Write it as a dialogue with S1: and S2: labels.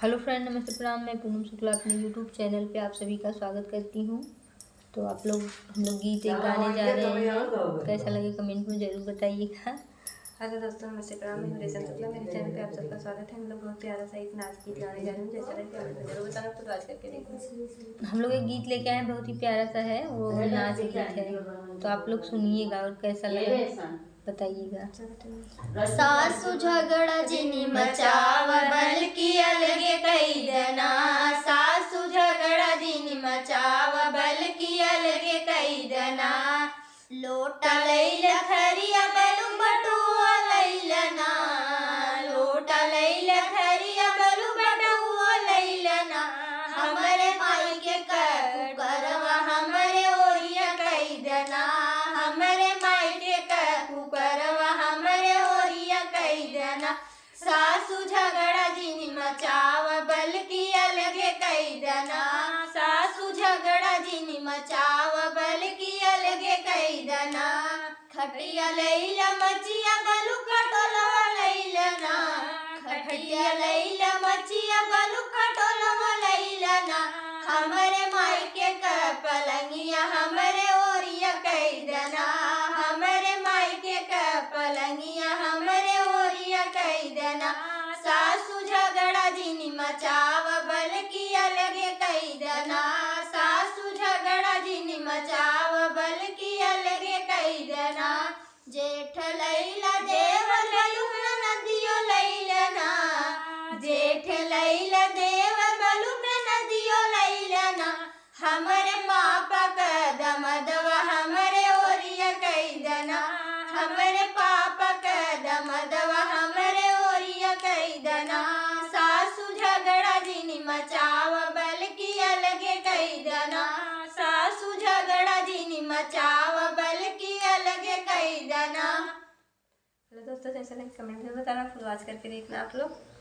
S1: Hello friend, नमस्ते, प्रणाम। मैं पूनम शुक्ला अपने यूट्यूब चैनल पे आप सभी का स्वागत करती हूँ। तो हम लोग गीत एक गाने जा रहे हैं। कैसा लगे कमेंट में ज़रूर बताइएगा।
S2: हेलो दोस्तों, नमस्ते, प्रणाम। मैं रेशम शुक्ला, मेरे चैनल पे आप सबका स्वागत है। हम लोग बहुत प्यारा सा एक नाच गीत गाने जा रहे हैं। जैसा लगे आप जरूर बताना, तो आज करके देखना।
S1: हम लोग एक गीत लेके आए हैं, बहुत ही प्यारा सा है, वो नाच गीत है। तो आप लोग सुनिएगा और कैसा लगा बताइएगा।
S3: सासु झगड़ा जिनी मचाव बल्कि अलगे कई देना। सासु झगड़ा जिनी मचाव बल्कि अलगे कई देना। लोटा लैल खरिया बलु बटुआ लैलना। लोटा लैल खरिया बलु बटुआ लैलना। हमरे माई के कुकरवा हमरे ओरिया कई देना। हमरे माई के कुकरवा हमरे ओरिया कई देना। सासु झगड़ा जिनी मचाव बल्कि अलगे कई देना। सासु झगड़ा जिनी मचाव बल्कि अलगे कई देना। खटिया लैला मचिया बलु खटोलवा लैलना। खटिया लैला मचिया बलु खटोलवा लैलना। हमरे माई के पलंगिया हमरे ओरिया कई देना। हमरे माई के पलंगिया हमरे ओरिया कई देना। सासु झगड़ा जिनी मचाव बल्कि अलगे कई देना। सासु झगड़ा जिनी मचाव बल्कि अलगे कई देना। जेठ लैला देव बलु नदियो लैलना। जेठ लैला देव बलु नदियो लैलना। हमरे पापा दमदवा हमरे ओरिया कई देना। हमरे पापा दमदवा हमरे ओरिया कई देना। सासु झगड़ा जिनी मचाव बल्कि अलगे कई देना। सासु झगड़ा जिनी मचाव बल्कि अलगे कई देना।
S2: हेलो दोस्तों, जैसा लगे कमेंट में बताना, फिर आज करके देखना आप लोग।